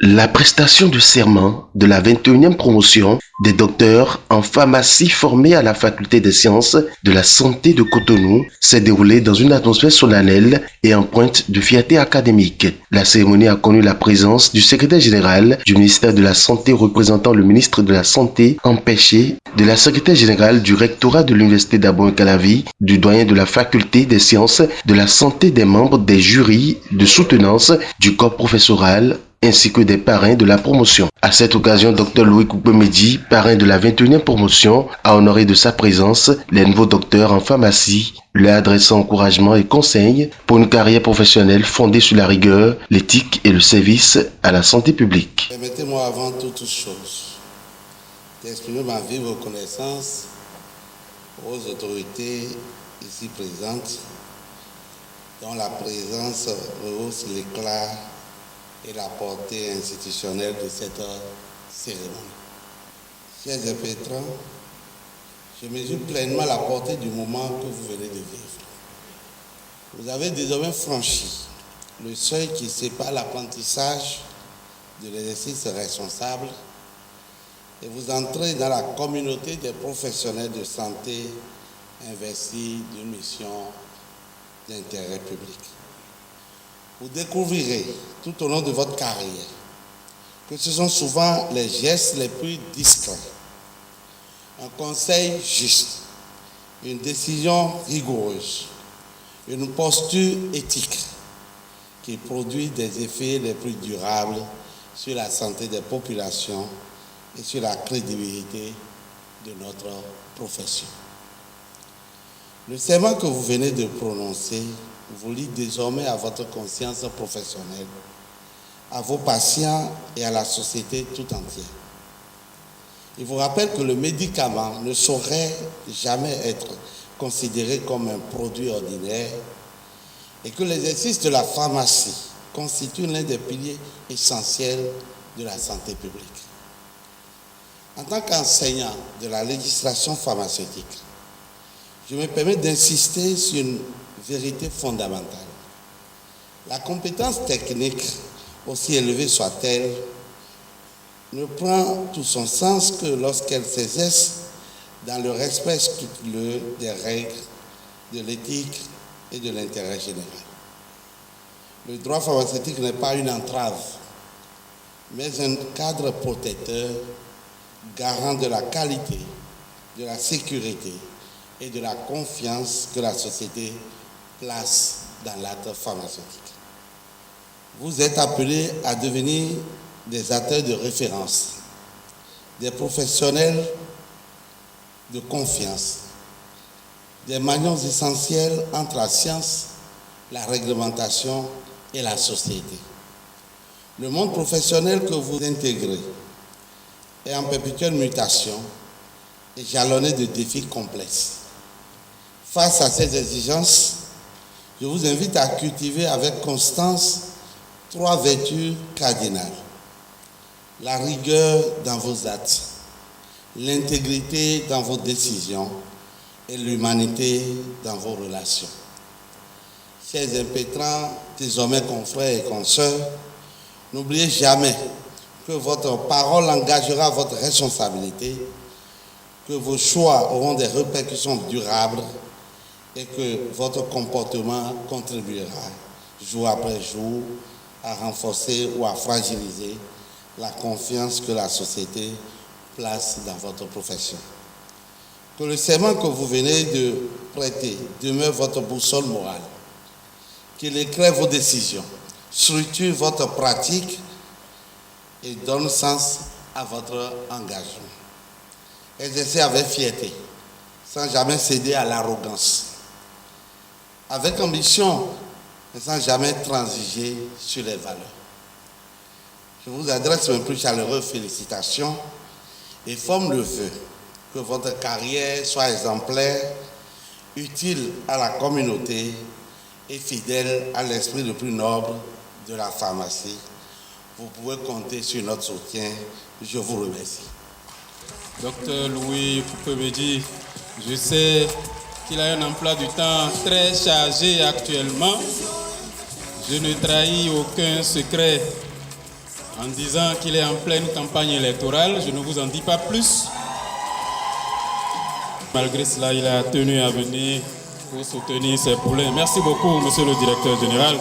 La prestation de serment de la 21e promotion des docteurs en pharmacie formés à la faculté des sciences de la santé de Cotonou s'est déroulée dans une atmosphère solennelle et empreinte de fierté académique. La cérémonie a connu la présence du secrétaire général du ministère de la Santé représentant le ministre de la Santé empêché, de la secrétaire générale du rectorat de l'université d'Abomey-Calavi, du doyen de la faculté des sciences de la santé, des membres des jurys de soutenance du corps professoral ainsi que des parrains de la promotion. À cette occasion, Dr Louis Koupemedi, parrain de la 21e promotion, a honoré de sa présence les nouveaux docteurs en pharmacie, leur adressant encouragement et conseils pour une carrière professionnelle fondée sur la rigueur, l'éthique et le service à la santé publique. Permettez-moi avant toute chose d'exprimer ma vive reconnaissance aux autorités ici présentes dont la présence rehausse l'éclat et la portée institutionnelle de cette cérémonie. Chers impétrants, je mesure pleinement la portée du moment que vous venez de vivre. Vous avez désormais franchi le seuil qui sépare l'apprentissage de l'exercice responsable et vous entrez dans la communauté des professionnels de santé investis d'une mission d'intérêt public. Vous découvrirez tout au long de votre carrière que ce sont souvent les gestes les plus discrets, un conseil juste, une décision rigoureuse, une posture éthique qui produit des effets les plus durables sur la santé des populations et sur la crédibilité de notre profession. Le serment que vous venez de prononcer vous lie désormais à votre conscience professionnelle, à vos patients et à la société tout entière. Il vous rappelle que le médicament ne saurait jamais être considéré comme un produit ordinaire et que l'exercice de la pharmacie constitue l'un des piliers essentiels de la santé publique. En tant qu'enseignant de la législation pharmaceutique, je me permets d'insister sur une vérité fondamentale. La compétence technique, aussi élevée soit-elle, ne prend tout son sens que lorsqu'elle s'exerce dans le respect scrupuleux des règles, de l'éthique et de l'intérêt général. Le droit pharmaceutique n'est pas une entrave, mais un cadre protecteur, garant de la qualité, de la sécurité et de la confiance que la société place dans l'acte pharmaceutique. Vous êtes appelés à devenir des acteurs de référence, des professionnels de confiance, des maillons essentiels entre la science, la réglementation et la société. Le monde professionnel que vous intégrez est en perpétuelle mutation et jalonné de défis complexes. Face à ces exigences, je vous invite à cultiver avec constance 3 vertus cardinales. La rigueur dans vos actes, l'intégrité dans vos décisions et l'humanité dans vos relations. Chers impétrants, désormais confrères et consoeurs, n'oubliez jamais que votre parole engagera votre responsabilité, que vos choix auront des répercussions durables et que votre comportement contribuera jour après jour à renforcer ou à fragiliser la confiance que la société place dans votre profession. Que le serment que vous venez de prêter demeure votre boussole morale, qu'il éclaire vos décisions, structure votre pratique et donne sens à votre engagement. Exercez avec fierté, sans jamais céder à l'arrogance, avec ambition, mais sans jamais transiger sur les valeurs. Je vous adresse mes plus chaleureuses félicitations et forme le vœu que votre carrière soit exemplaire, utile à la communauté et fidèle à l'esprit le plus noble de la pharmacie. Vous pouvez compter sur notre soutien. Je vous remercie. Docteur Louis Koupemedi, je sais qu'il a un emploi du temps très chargé actuellement. Je ne trahis aucun secret. en disant qu'il est en pleine campagne électorale. Je ne vous en dis pas plus. Malgré cela, il a tenu à venir pour soutenir ses poulains. Merci beaucoup, monsieur le directeur général.